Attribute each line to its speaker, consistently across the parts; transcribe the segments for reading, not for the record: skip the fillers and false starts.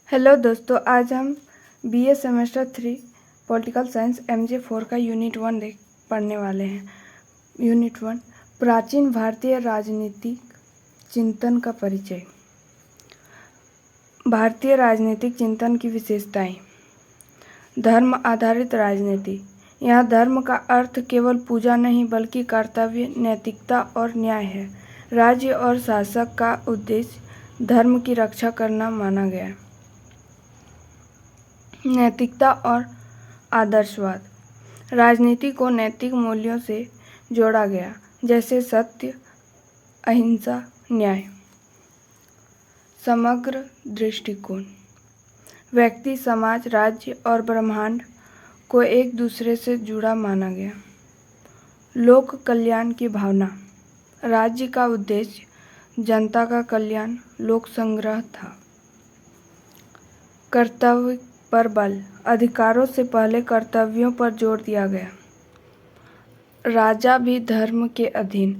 Speaker 1: Hello दोस्तों, आज हम BA semester 3 political science MJ4 का यूनिट 1 पढ़ने वाले हैं। यूनिट 1 प्राचीन भारतीय राजनीतिक चिंतन का परिचय। भारतीय राजनीतिक चिंतन की विशेषताएं। धर्म आधारित राजनीति। यहाँ धर्म का अर्थ केवल पूजा नहीं बल्कि कर्तव्य, नैतिकता और न्याय है। राज्य और शासक का उद्देश्य धर्म की रक्षा करना माना गया। नैतिकता और आदर्शवाद। राजनीति को नैतिक मूल्यों से जोड़ा गया, जैसे सत्य, अहिंसा, न्याय। समग्र दृष्टिकोण। व्यक्ति, समाज, राज्य और ब्रह्मांड को एक दूसरे से जुड़ा माना गया। लोक कल्याण की भावना। राज्य का उद्देश्य जनता का कल्याण, लोक संग्रह था। कर्तव्य पर बल। अधिकारों से पहले कर्तव्यों पर जोर दिया गया। राजा भी धर्म के अधीन।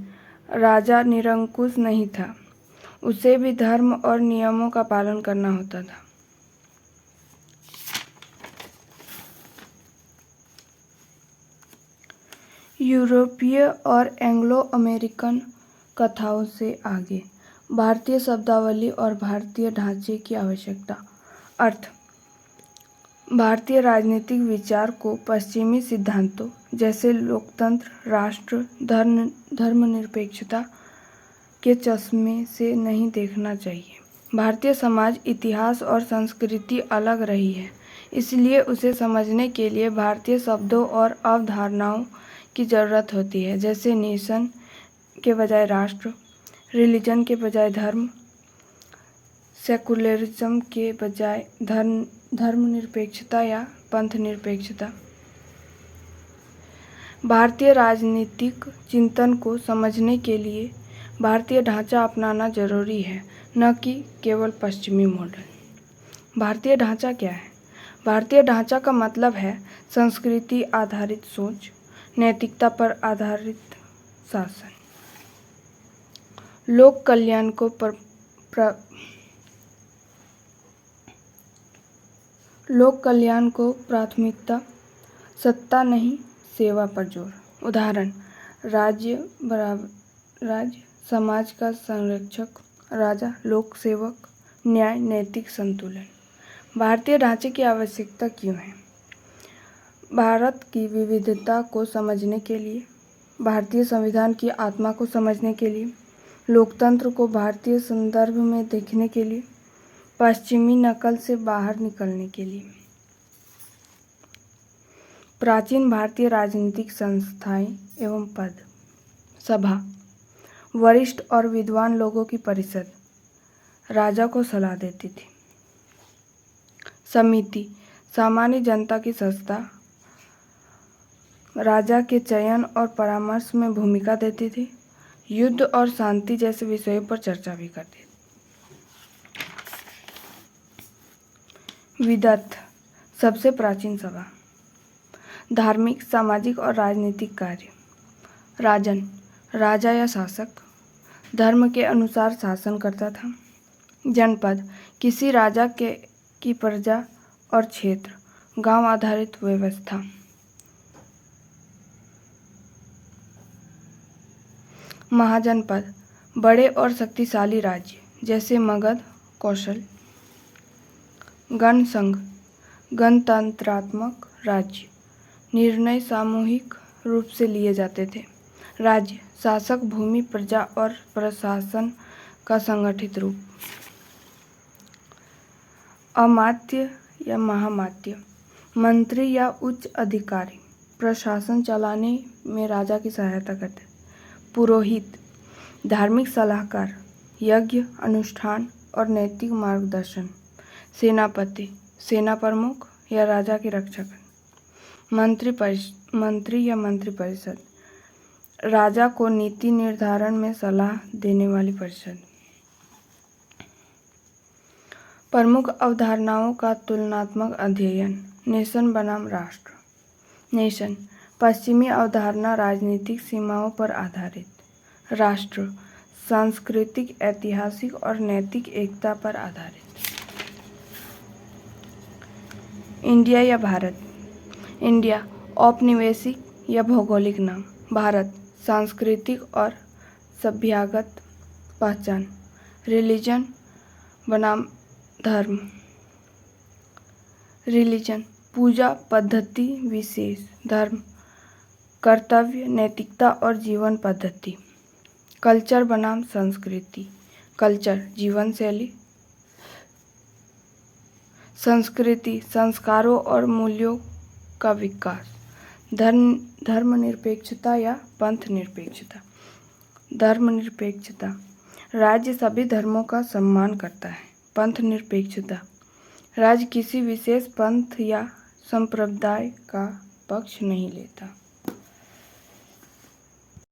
Speaker 1: राजा निरंकुश नहीं था, उसे भी धर्म और नियमों का पालन करना होता था। यूरोपीय और एंग्लो अमेरिकन कथाओं से आगे। भारतीय शब्दावली और भारतीय ढांचे की आवश्यकता। अर्थ। भारतीय राजनीतिक विचार को पश्चिमी सिद्धांतों जैसे लोकतंत्र, राष्ट्र, धर्मनिरपेक्षता के चश्मे से नहीं देखना चाहिए। भारतीय समाज, इतिहास और संस्कृति अलग रही है, इसलिए उसे समझने के लिए भारतीय शब्दों और अवधारणाओं की ज़रूरत होती है, जैसे नेशन के बजाय राष्ट्र, रिलीजन के बजाय धर्म, सेकुलरिज्म के बजाय धर्मनिरपेक्षता या पंथनिरपेक्षता। भारतीय राजनीतिक चिंतन को समझने के लिए भारतीय ढांचा अपनाना जरूरी है, न कि केवल पश्चिमी मॉडल। भारतीय ढांचा क्या है? भारतीय ढांचा का मतलब है संस्कृति आधारित सोच, नैतिकता पर आधारित शासन, लोक कल्याण को लोक कल्याण को प्राथमिकता, सत्ता नहीं सेवा पर जोर। उदाहरण: राज्य समाज का संरक्षक, राजा लोक सेवक, न्याय नैतिक संतुलन। भारतीय ढांचे की आवश्यकता क्यों है? भारत की विविधता को समझने के लिए, भारतीय संविधान की आत्मा को समझने के लिए, लोकतंत्र को भारतीय संदर्भ में देखने के लिए, पश्चिमी नकल से बाहर निकलने के लिए। प्राचीन भारतीय राजनीतिक संस्थाएं एवं पद। सभा, वरिष्ठ और विद्वान लोगों की परिषद, राजा को सलाह देती थी। समिति, सामान्य जनता की संस्था, राजा के चयन और परामर्श में भूमिका देती थी। युद्ध और शांति जैसे विषयों पर चर्चा भी करती थी। विदत, सबसे प्राचीन सभा। धार्मिक, सामाजिक और राजनीतिक कार्य। राजन, राजा या शासक, धर्म के अनुसार शासन करता था। जनपद, किसी राजा की प्रजा और क्षेत्र, गांव आधारित व्यवस्था। महाजनपद, बड़े और शक्तिशाली राज्य, जैसे मगध, कौशल। गणसंघ, गणतंत्रात्मक राज्य, निर्णय सामूहिक रूप से लिए जाते थे। राज्य, शासक, भूमि, प्रजा और प्रशासन का संगठित रूप। अमात्य या महामात्य, मंत्री या उच्च अधिकारी, प्रशासन चलाने में राजा की सहायता करते। पुरोहित, धार्मिक सलाहकार, यज्ञ, अनुष्ठान और नैतिक मार्गदर्शन। सेनापति, सेना प्रमुख या राजा की रक्षा करना। मंत्री या मंत्रिपरिषद, राजा को नीति निर्धारण में सलाह देने वाली परिषद। प्रमुख अवधारणाओं का तुलनात्मक अध्ययन। नेशन बनाम राष्ट्र। नेशन, पश्चिमी अवधारणा, राजनीतिक सीमाओं पर आधारित। राष्ट्र, सांस्कृतिक, ऐतिहासिक और नैतिक एकता पर आधारित। इंडिया या भारत। इंडिया औपनिवेशिक या भौगोलिक नाम। भारत सांस्कृतिक और सभ्यागत पहचान। रिलीजन बनाम धर्म। रिलीजन पूजा पद्धति विशेष। धर्म कर्तव्य नैतिकता और जीवन पद्धति। कल्चर बनाम संस्कृति। कल्चर जीवन शैली। संस्कृति संस्कारों और मूल्यों का विकास। धर्मनिरपेक्षता या पंथ निरपेक्षता। धर्मनिरपेक्षता राज्य सभी धर्मों का सम्मान करता है। पंथ निरपेक्षता राज्य किसी विशेष पंथ या संप्रदाय का पक्ष नहीं लेता।